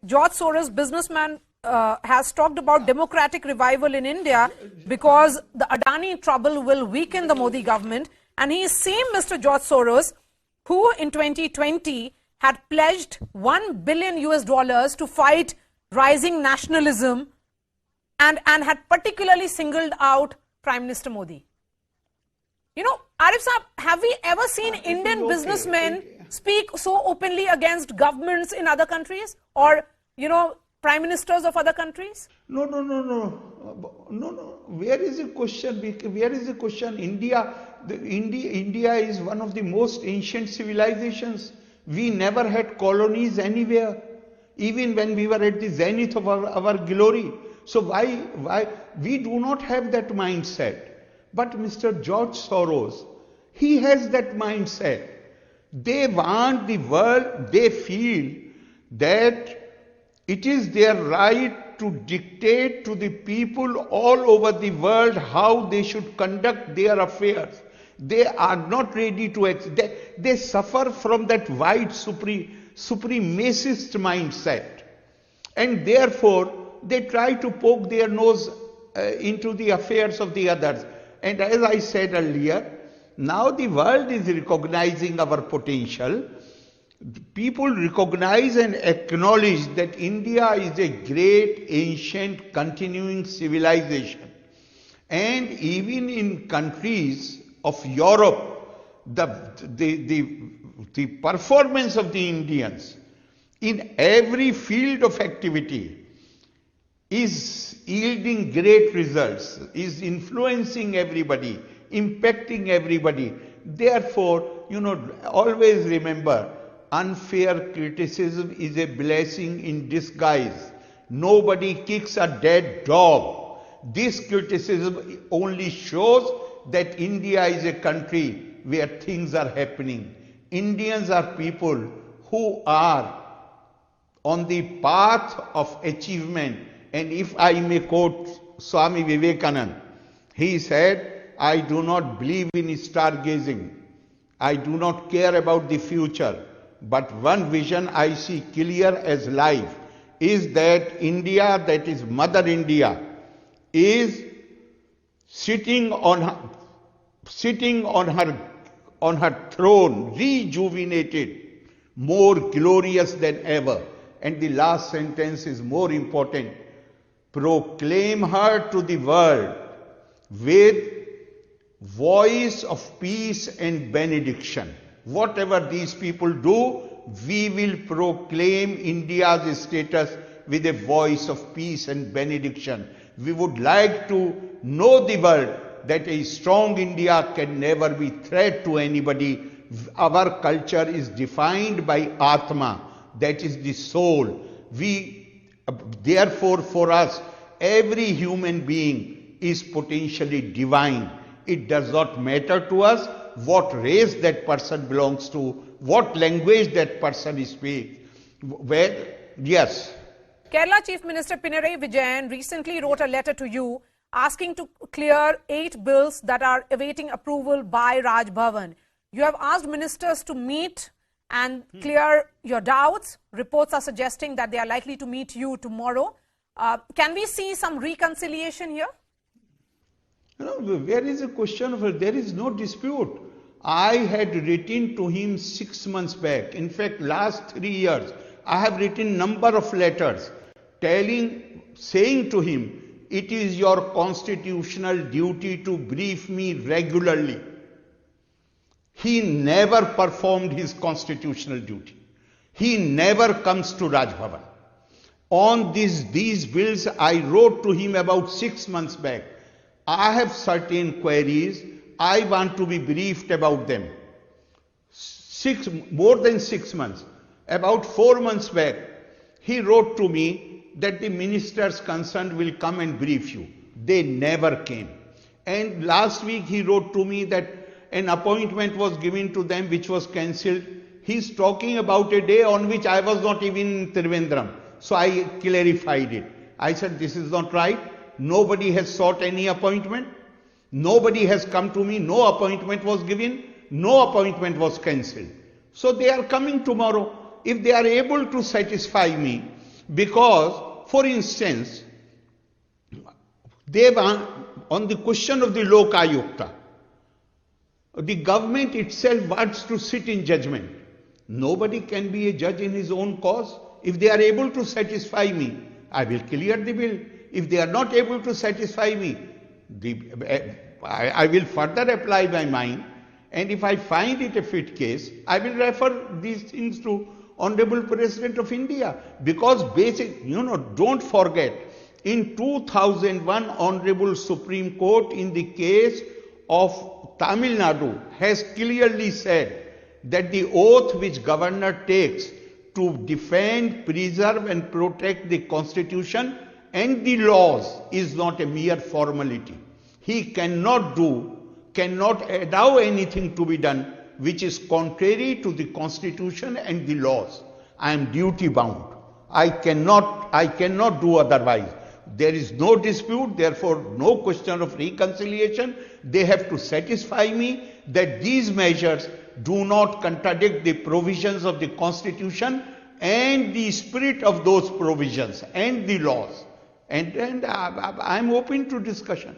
George Soros, businessman, has talked about democratic revival in India because the Adani trouble will weaken the Modi government. And he is same Mr. George Soros, who in 2020 had pledged $1 billion to fight rising nationalism and had particularly singled out Prime Minister Modi. You know, Arif Saab, have we ever seen Indian businessmen speak so openly against governments in other countries or, you know, prime ministers of other countries? No. Where is the question? Where is the question? India is one of the most ancient civilizations. We never had colonies anywhere, even when we were at the zenith of our glory. So why we do not have that mindset? But Mr. George Soros, he has that mindset. They want the world, they feel that it is their right to dictate to the people all over the world how they should conduct their affairs. They are not ready to they suffer from that white supremacist mindset. And therefore, they try to poke their nose into the affairs of the others. And as I said earlier, now the world is recognizing our potential. People recognize and acknowledge that India is a great, ancient, continuing civilization. And even in countries of Europe, the performance of the Indians in every field of activity is yielding great results, is influencing everybody, impacting everybody. Therefore, always remember, unfair criticism is a blessing in disguise. Nobody kicks a dead dog. This criticism only shows that India is a country where things are happening. Indians are people who are on the path of achievement. And if I may quote Swami Vivekananda, he said, I do not believe in stargazing. I do not care about the future. But one vision I see clear as life is that India, that is Mother India, is sitting on her throne, rejuvenated, more glorious than ever. And the last sentence is more important. Proclaim her to the world with voice of peace and benediction. Whatever these people do, we will proclaim India's status with a voice of peace and benediction. We would like to know the world that a strong India can never be threat to anybody. Our culture is defined by Atma, that is the soul. Therefore, for us, every human being is potentially divine. It does not matter to us what race that person belongs to, what language that person speaks. Yes. Kerala Chief Minister Pinarayi Vijayan recently wrote a letter to you asking to clear 8 bills that are awaiting approval by Raj Bhavan. You have asked ministers to meet and clear your doubts. Reports are suggesting that they are likely to meet you tomorrow. Can we see some reconciliation here? Where is the question of it? There is no dispute. I had written to him 6 months back. In fact, last 3 years, I have written number of letters saying to him, it is your constitutional duty to brief me regularly. He never performed his constitutional duty. He never comes to Raj Bhavan. On these bills, I wrote to him about 6 months back. I have certain queries. I want to be briefed about them. More than 6 months. About 4 months back, he wrote to me that the ministers concerned will come and brief you. They never came. And last week he wrote to me that an appointment was given to them which was cancelled. He's talking about a day on which I was not even in Trivandrum. So I clarified it. I said, this is not right. Nobody has sought any appointment. Nobody has come to me. No appointment was given. No appointment was cancelled. So they are coming tomorrow. If they are able to satisfy me Because, for instance, on the question of the Lok Ayukta, the government itself wants to sit in judgment. Nobody can be a judge in his own cause. If they are able to satisfy me, I will clear the bill. If they are not able to satisfy me, I will further apply my mind. And if I find it a fit case, I will refer these things to Honorable President of India. Because don't forget, in 2001, Honorable Supreme Court in the case of Tamil Nadu has clearly said that the oath which governor takes to defend, preserve and protect the constitution and the laws is not a mere formality. He cannot allow anything to be done which is contrary to the constitution and the laws. I am duty bound. I cannot do otherwise. There is no dispute, therefore no question of reconciliation. They have to satisfy me that these measures do not contradict the provisions of the constitution and the spirit of those provisions and the laws. And I am open to discussion.